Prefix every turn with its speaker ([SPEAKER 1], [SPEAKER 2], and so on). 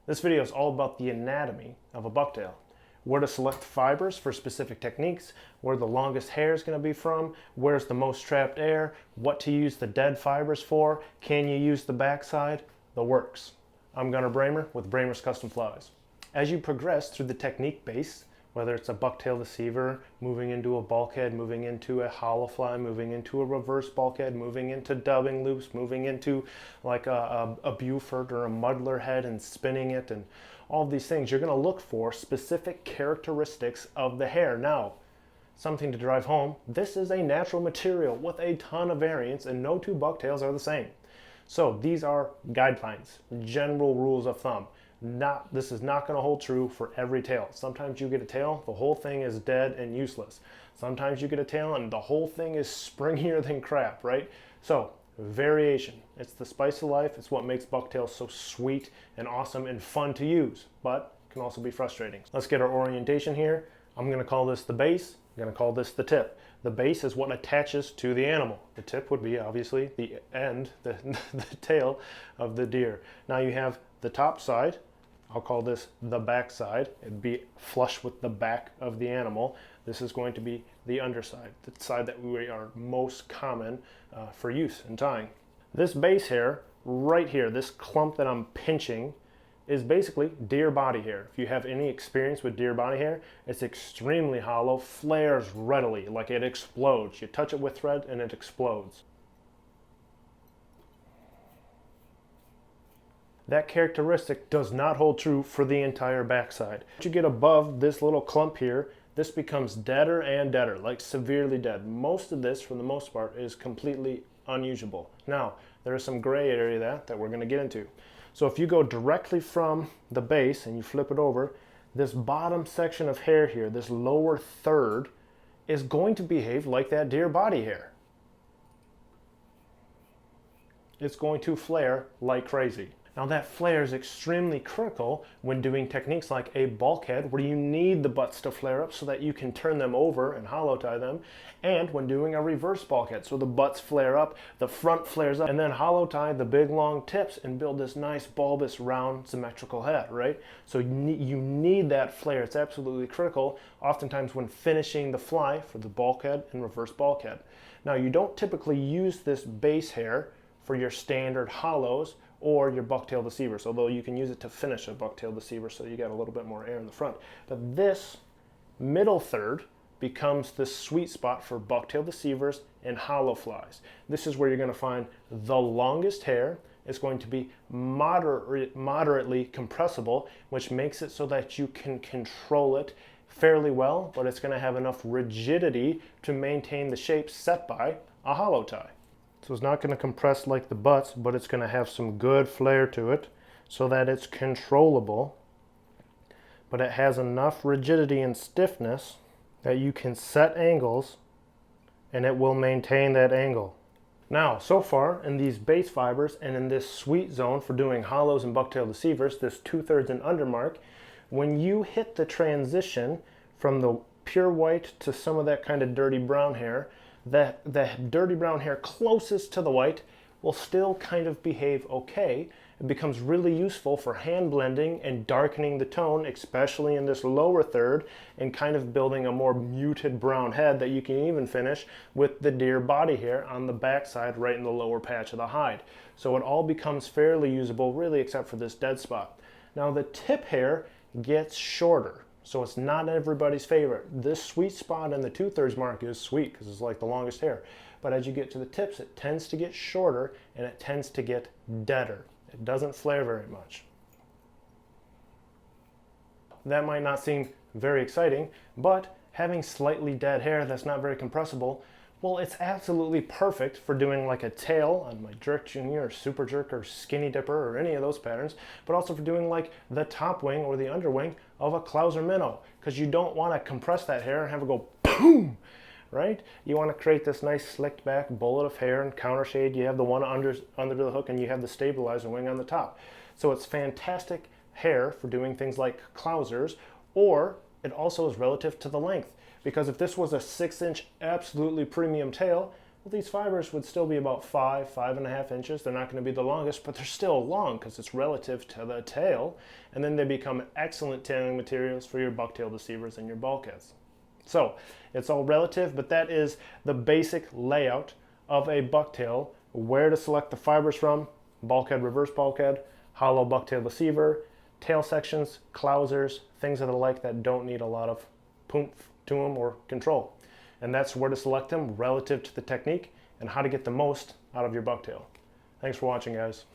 [SPEAKER 1] This video is all about the anatomy of a bucktail. Where to select fibers for specific techniques, where the longest hair is going to be from, where's the most trapped air, what to use the dead fibers for, can you use the backside, the works. I'm Gunnar Brammer with Brammer's Custom Flies. As you progress through the technique base, whether it's a bucktail deceiver, moving into a bulkhead, moving into a hollow fly, moving into a reverse bulkhead, moving into dubbing loops, moving into like a Buford or a Muddler head and spinning it, and all of these things, you're going to look for specific characteristics of the hair. Now, something to drive home, this is a natural material with a ton of variance, and no two bucktails are the same. So these are guidelines, general rules of thumb. This is not going to hold true for every tail. Sometimes you get a tail, the whole thing is dead and useless. Sometimes you get a tail and the whole thing is springier than crap, right? So variation, it's the spice of life. It's what makes bucktails so sweet and awesome and fun to use, but can also be frustrating. Let's get our orientation here. I'm going to call this the base. I'm going to call this the tip. The base is what attaches to the animal. The tip would be obviously the end, the tail of the deer. Now you have the top side. I'll call this the back side. It'd be flush with the back of the animal. This is going to be the underside, the side that we are most common for use in tying. This base hair right here, this clump that I'm pinching, is basically deer body hair. If you have any experience with deer body hair, it's extremely hollow, flares readily, like it explodes. You touch it with thread and it explodes. That characteristic does not hold true for the entire backside. Once you get above this little clump here, this becomes deader and deader, like severely dead. Most of this, for the most part, is completely unusable. Now, there is some gray area that we're going to get into. So if you go directly from the base and you flip it over, this bottom section of hair here, this lower third, is going to behave like that deer body hair. It's going to flare like crazy. Now that flare is extremely critical when doing techniques like a bulkhead, where you need the butts to flare up so that you can turn them over and hollow tie them, and when doing a reverse bulkhead, so the butts flare up, the front flares up, and then hollow tie the big long tips and build this nice bulbous round symmetrical head, right? So you need that flare. It's absolutely critical oftentimes when finishing the fly for the bulkhead and reverse bulkhead. Now you don't typically use this base hair for your standard hollows or your bucktail deceivers, although you can use it to finish a bucktail deceiver so you got a little bit more air in the front. But this middle third becomes the sweet spot for bucktail deceivers and hollow flies. This is where you're going to find the longest hair. It's going to be moderately compressible, which makes it so that you can control it fairly well, but it's going to have enough rigidity to maintain the shape set by a hollow tie. So it's not going to compress like the butts, but it's going to have some good flare to it so that it's controllable. But it has enough rigidity and stiffness that you can set angles and it will maintain that angle. Now, so far in these base fibers and in this sweet zone for doing hollows and bucktail deceivers, this 2/3 and under mark, when you hit the transition from the pure white to some of that kind of dirty brown hair, the dirty brown hair closest to the white will still kind of behave okay. It becomes really useful for hand blending and darkening the tone, especially in this lower third, and kind of building a more muted brown head that you can even finish with the deer body hair on the backside right in the lower patch of the hide. So it all becomes fairly usable, really, except for this dead spot. Now the tip hair gets shorter. So it's not everybody's favorite. This sweet spot in the 2/3 mark is sweet because it's like the longest hair. But as you get to the tips, it tends to get shorter and it tends to get deader. It doesn't flare very much. That might not seem very exciting, but having slightly dead hair that's not very compressible, well, it's absolutely perfect for doing like a tail on my Jerk Junior or Super Jerk or Skinny Dipper or any of those patterns, but also for doing like the top wing or the underwing of a Clouser minnow, because you don't want to compress that hair and have it go boom, right? You want to create this nice slicked back bullet of hair and counter shade. You have the one under the hook and you have the stabilizer wing on the top. So it's fantastic hair for doing things like Clousers, or it also is relative to the length. Because if this was a 6-inch absolutely premium tail, Well, these fibers would still be about 5.5 inches. They're not going to be the longest, but they're still long because it's relative to the tail. And then they become excellent tailing materials for your bucktail deceivers and your bulkheads. So it's all relative, but that is the basic layout of a bucktail. Where to select the fibers from: bulkhead, reverse bulkhead, hollow bucktail deceiver, tail sections, clousers, things of the like that don't need a lot of poomph to them or control. And that's where to select them relative to the technique and how to get the most out of your bucktail. Thanks for watching, guys.